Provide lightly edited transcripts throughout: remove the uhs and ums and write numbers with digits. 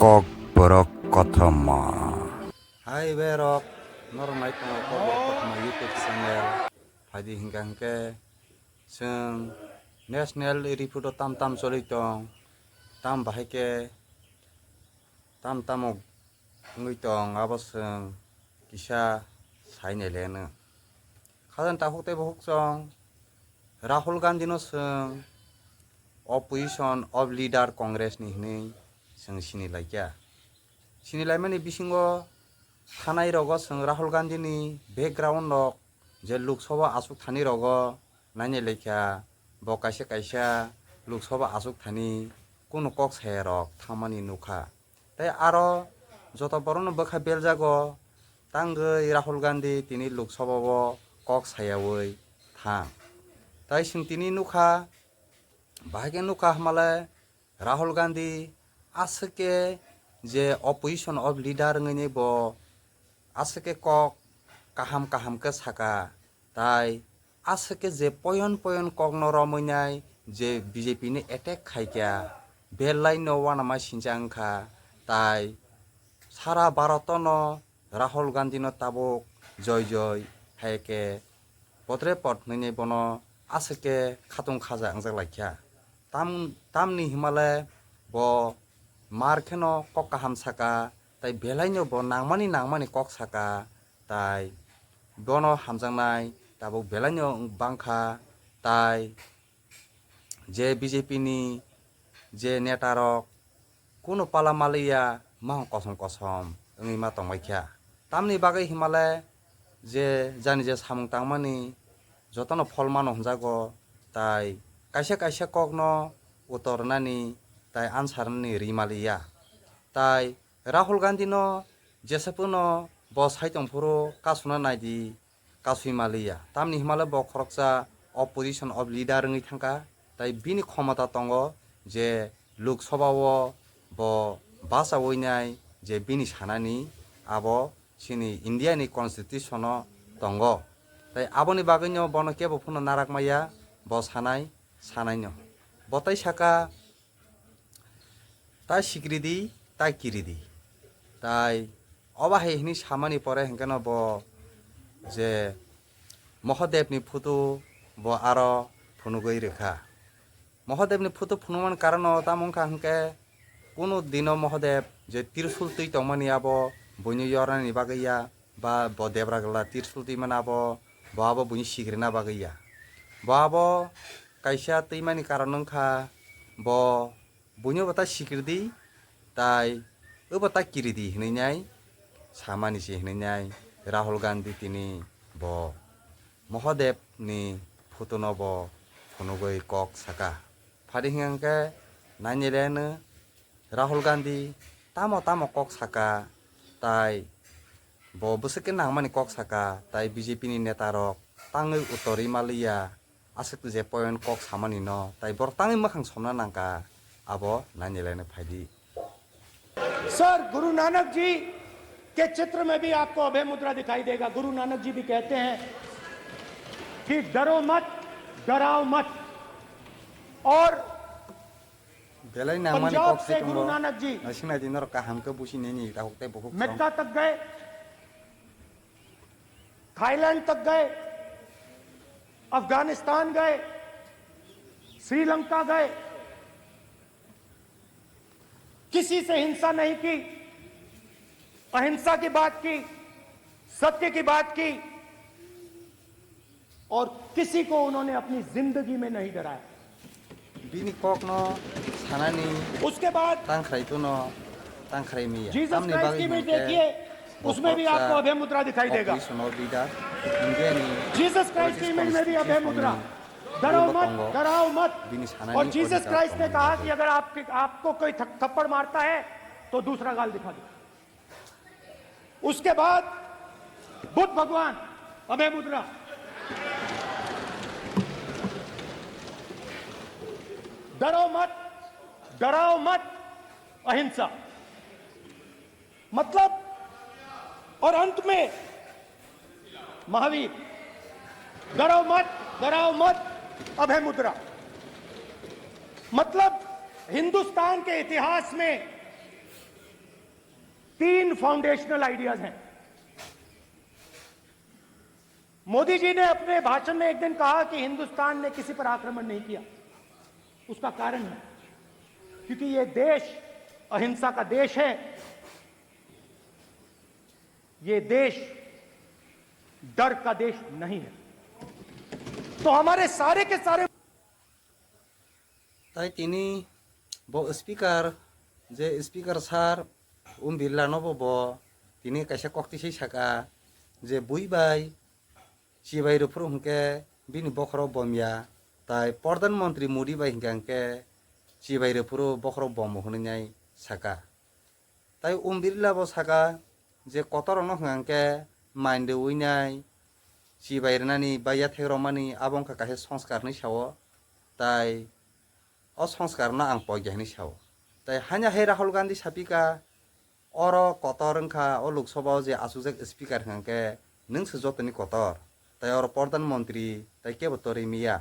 kok borok kotama. Hai berok, normal tong kok kotama YouTube channel. Padi hingga seng national report tam soli tong tam bahai ke tam ngui tong abo seng kisah sai ne lena. Kadan tahuk te bahuk song Rahul Gandhi no seng opposition of leader Congress ni seng sini laikya. Sini lai mani bisingo thanai rogo seng Rahul Gandhi ni background rok je Lok Sabha asuk thani rogo naine lekha bo kaisa Lok Sabha asuk thani kono kok sai rok thamani nukha tai aro joto borono bokha beljago tangoi Rahul Gandhi tini Lok Sabha bo kok sayawoi thang tai sing tini nukha bahage nukha hamale Rahul Gandhi asake je opposition of leader ngini bo asake kok kaham ke saka tai asake je poyon kok no romoinai je BJP ni attack khaikya belai no wana ma sinjangkha tai sara bharotono Rahul Gandhi no tabuk joy haike potre pot nini bono asake khatung khaja angjak laikya tamni himale bo markheno kok kaham saka tai belaino bo nangmani kok saka tai bono hamjangnai tabo belaino bangkha tai je BJP ni je netarok kuno palamaliya mang kosom ngi ma tongmaikya tamni bagai himale je jani je samung tangmani jotono folmano hunjago tai kaisa kokno utornani tai answer ni rimaliya tai Rahul Gandhi no jesapuno bo saitong puro kasuna naidi kasui tamni himale bo khoroksa opposition of leader ngi thangka tai bini khomata tongo je Lok Sabha o bo basa oinai je bini sanani abo sini India ni constitution o tongo tai aboni bagino bono kebo phuno narakmaya bo sanai no botai saka ta sikridi ta kiridi tai obahe hini samani pore hengkeno bo je Mahadev ni photo bo aro phunugoi rekha Mahadev ni photo phunuman karano tamongkha hengke kuno dino Mahadev je tirsul tui tongmani abo buni yorani bagaiya ba bo debragla tirsul tui manabo bo abo buni sigrina bagaiya bo abo kaisa tuimani karanongkha bo buni bata sikridi tai bata kiridi hninai samani si hninai Rahul Gandhi tini bo Mahadev ni photo no bo phunugoi kok saka phari hingke nainilene Rahul Gandhi tamo kok saka tai bo busake nangmani kok saka tai BJP ni netarok tangoi utori maliya asik je point kok samani no tai bor tangi makhang somna nangka abo nainilene phaidi sir Guru Nanak ji के चित्र में भी आपको अभय मुद्रा दिखाई देगा। गुरु नानक जी भी कहते हैं कि डरो मत डराओ मत। और पंजाब से गुरु नानक जी मक्का तक गए, थाईलैंड तक गए, अफगानिस्तान गए, श्रीलंका गए, किसी से हिंसा नहीं की, अहिंसा की बात की, सत्य की बात की और किसी को उन्होंने अपनी जिंदगी में नहीं डराया। उसके बाद जीसस क्राइस्ट की भी देखिए, उसमें भी आपको अभय मुद्रा दिखाई देगा। जीसस क्राइस्ट की इमेज में भी अभय मुद्रा, डरो मत डराओ मत। और जीसस क्राइस्ट ने कहा कि अगर आपको कोई थप्पड़ मारता है तो दूसरा गाल दिखा दो। उसके बाद बुद्ध भगवान अभय मुद्रा, डरो मत डराओ मत, अहिंसा मतलब। और अंत में महावीर, डरो मत डराओ मत, अभय मुद्रा। मतलब हिंदुस्तान के इतिहास में 3 फाउंडेशनल आइडियाज हैं। मोदी जी ने अपने भाषण में एक दिन कहा कि हिंदुस्तान ने किसी पर आक्रमण नहीं किया। उसका कारण है क्योंकि यह देश अहिंसा का देश है। यह देश डर का देश नहीं है। तो हमारे सारे के सारे ताई तिनी बो स्पीकर जे स्पीकर सार बिरला नो बो तिनी कैसे कक्ति से सका जे बुई बाई चिबाई रुफ्रु हंके बिनि बखरो बमिया ताई प्रधानमंत्री मोदी बाई हंके चिबाई रुफ्रु बखरो बम होनाय सका ताई बिरला बो सका जे कतर न हंके माइंड उइनाय चिबाई रनानि बाया थेरमानि आबंका काहे संस्कारनि सावो ताई अ संस्कार ना आं पयजाहनि साव ताई हान्या हे राहुल गांधी सापिका और कतर अंखा अ लोकसभा जे आसुजेक स्पीकर हंके नों सजतनि कतर ताई और प्रधानमंत्री ताई के बतरे मिया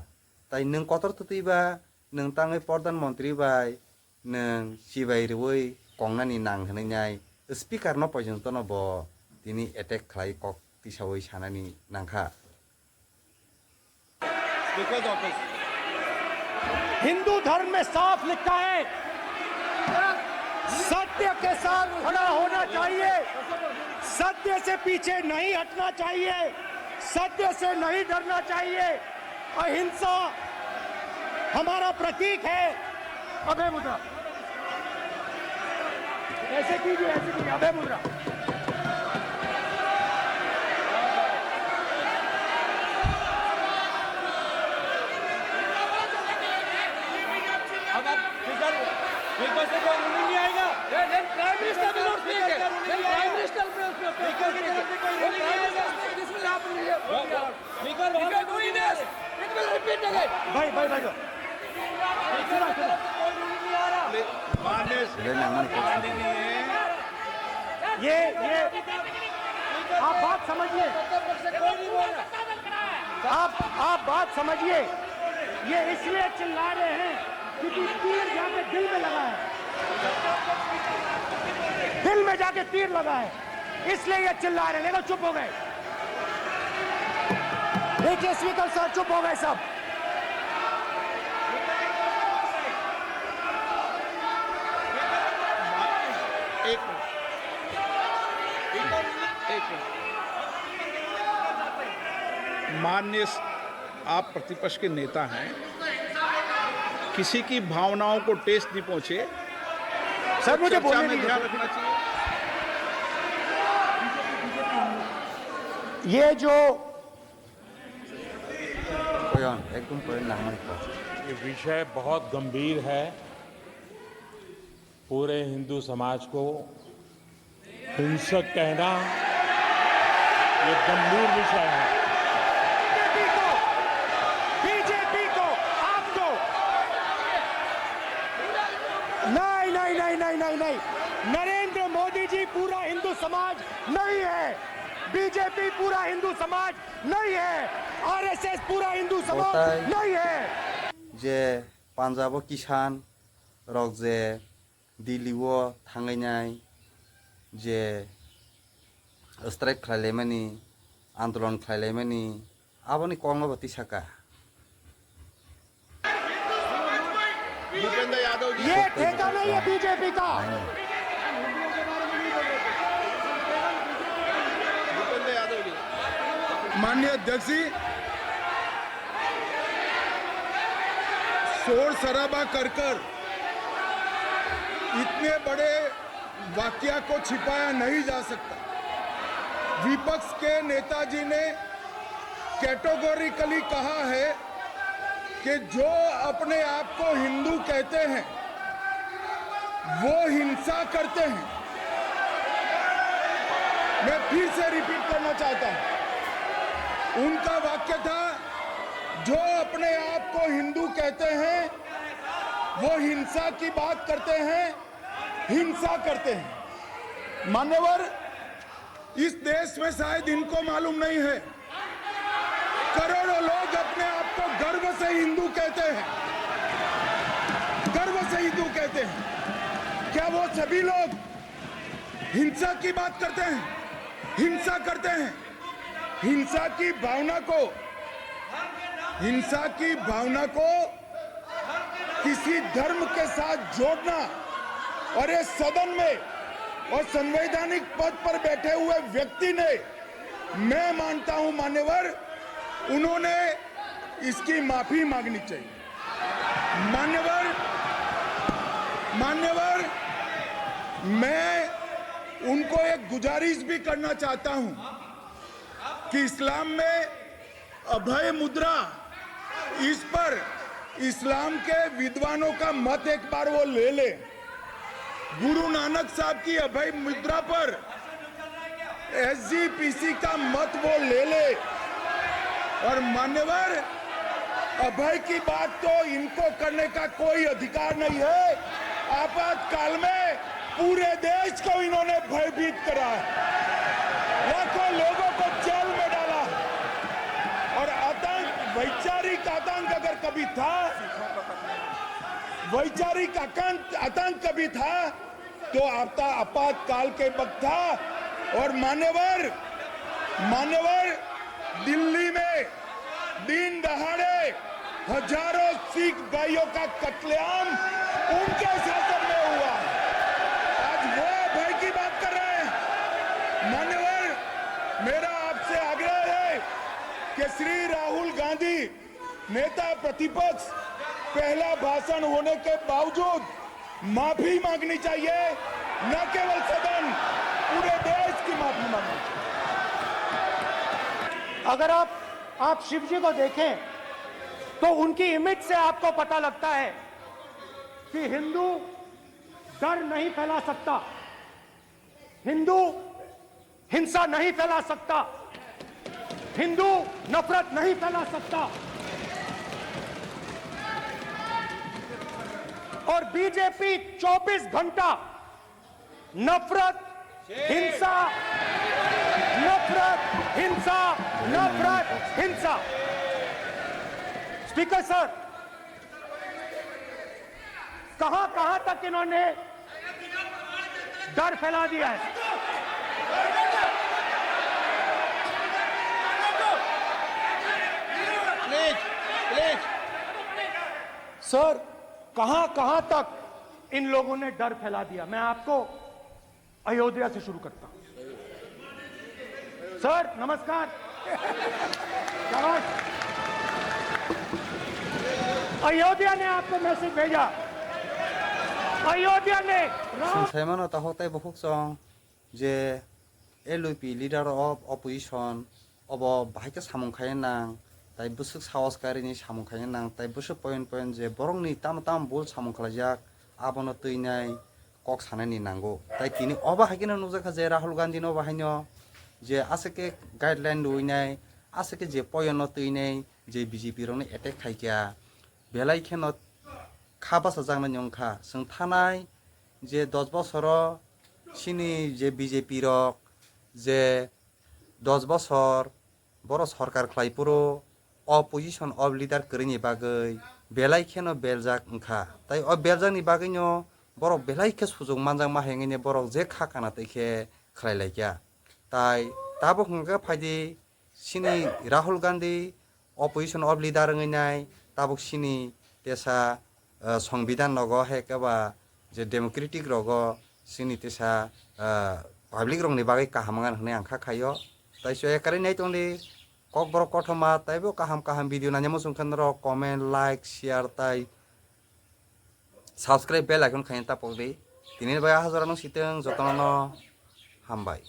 ताई नों कतर तुतैबा नों ताङै प्रधानमंत्री बाय नों चिबाई रुई कंगनानि नांहोनाय स्पीकर न पर्यन्त न ब तिनी अटैक खालाय कक तिसावै सानानि नांखा हिंदू धर्म में साफ लिखा है सत्य के साथ खड़ा होना चाहिए, सत्य से पीछे नहीं हटना चाहिए, सत्य से नहीं डरना चाहिए। अहिंसा हमारा प्रतीक है। अभय मुद्रा ऐसे कीजिए, ऐसे कीजिए, अभय मुद्रा। भाई भाई भाई ये आप बात समझिए, आप बात समझिए। ये इसलिए चिल्ला रहे हैं क्योंकि तीर जाके दिल में लगा है, दिल में जाके तीर लगा है, इसलिए ये चिल्ला रहे हैं। देखो चुप हो गए, देखिए स्पीकर सर चुप हो गए सब। माननीय आप प्रतिपक्ष के नेता हैं, किसी की भावनाओं को ठेस नहीं पहुंचे सर, मुझे चर्चा बोलने में दीजिए। ध्यान रखना चाहिए। ये जो एकदम ये विषय बहुत गंभीर है। पूरे हिंदू समाज को हिंसक कहना ये गंभीर विषय है। बीजेपी को आपको नहीं, नरेंद्र मोदी जी पूरा हिंदू समाज नहीं है, बीजेपी पूरा हिंदू समाज नहीं है, आरएसएस पूरा हिंदू समाज नहीं है। जे पांजाब किसान रक जे दिल्ली थांगैनाय जे स्ट्राइक खालायमानि आंदोलन खालायमानि आबनि कंगबती सका भूपेंद्र यादव जी ये ठेका नहीं है बीजेपी का। भूपेंद्र यादव जी माननीय अध्यक्ष जी, शोर शराबा कर इतने बड़े वाकया को छिपाया नहीं जा सकता। विपक्ष के नेताजी ने कैटेगोरिकली कहा है कि जो अपने आप को हिंदू कहते हैं वो हिंसा करते हैं। मैं फिर से रिपीट करना चाहता हूं, उनका वाक्य था जो अपने आप को हिंदू कहते हैं वो हिंसा की बात करते हैं, हिंसा करते हैं। मान्यवर, इस देश में शायद इनको मालूम नहीं है, करोड़ों लोग अपने आप को गर्व से हिंदू कहते हैं, गर्व से हिंदू कहते हैं। क्या वो सभी लोग हिंसा की बात करते हैं, हिंसा करते हैं। हिंसा की भावना को किसी धर्म के साथ जोड़ना और ये सदन में और संवैधानिक पद पर बैठे हुए व्यक्ति ने, मैं मानता हूं मान्यवर, उन्होंने इसकी माफी मांगनी चाहिए। मान्यवर, मैं उनको एक गुजारिश भी करना चाहता हूं कि इस्लाम में अभय मुद्रा, इस पर इस्लाम के विद्वानों का मत एक बार वो ले ले। गुरु नानक साहब की अभय मुद्रा पर SGPC का मत वो ले ले। और मान्यवर, अभय की बात तो इनको करने का कोई अधिकार नहीं है। आपातकाल में पूरे देश को इन्होंने भयभीत करा है, लाखों लोगों को जेल में डाला और आतंक, वैचारिक आतंक अगर कभी था, वैचारिक आतंक कभी था तो आपातकाल के वक्त था। और मान्यवर, दिल्ली में दिन दहाड़े हजारों सिख भाइयों का कत्लेआम उनके शासन में हुआ। आज वो भय की बात कर रहे हैं। मान्यवर, मेरा आपसे आग्रह है कि श्री राहुल गांधी, नेता प्रतिपक्ष, पहला भाषण होने के बावजूद माफी मांगनी चाहिए। न केवल सदन, पूरे देश की माफी मांगनी चाहिए। अगर आप शिव जी को देखें तो उनकी इमेज से आपको पता लगता है कि हिंदू डर नहीं फैला सकता, हिंदू हिंसा नहीं फैला सकता, हिंदू नफरत नहीं फैला सकता। और बीजेपी 24 घंटा नफरत, हिंसा, नफरत, हिंसा, नफरत, हिंसा। स्पीकर सर, कहां तक इन्होंने डर फैला दिया है? सर, कहां तक इन लोगों ने डर फैला दिया? मैं आपको अयोध्या से शुरू करता हूं। सर नमस्कार। अयोध्या ने आपको मैसेज भेजा, अयोध्या ने संसायमानो ताहताय बहुक सं जे LP leader of opposition obo bahai ke samung khayen nang tai busuk saos karini samung khayen nang tai busuk point je borongni tam bol samung khalajak abono tuinai kok sanani nango tai tini oba hakina nujaka je Rahul Gandhi no bahaino je aseke guideline luinai aseke je poyono tuinai je BJP roni attack khaikya belai khenot khaba sajangna nyongkha sung thanai je 10 bochoro sini je BJP rok je 10 bochor boro sarkar khlai puro opposition of leader krini bagai belai kheno beljak wngkha tai o beljak ni bagai no borok belai khe sujung manjak mahengene borok je khakana taikhe khlailaikia tai tabo hungka phaidi sini Rahul Gandhi opposition of leader ngai tabuk sini tesa সংবিধান rogo hekaba je democratic rogo sini tesa public rong ni bagai kahamangan hne angkha khayo tai so ekare nai tongli kok borok kothoma taibo kaham video nanyamo sungkhan ro comment like share tai subscribe bell icon khayen tapokdi tinin baya hajaranong siteng jotono hambai।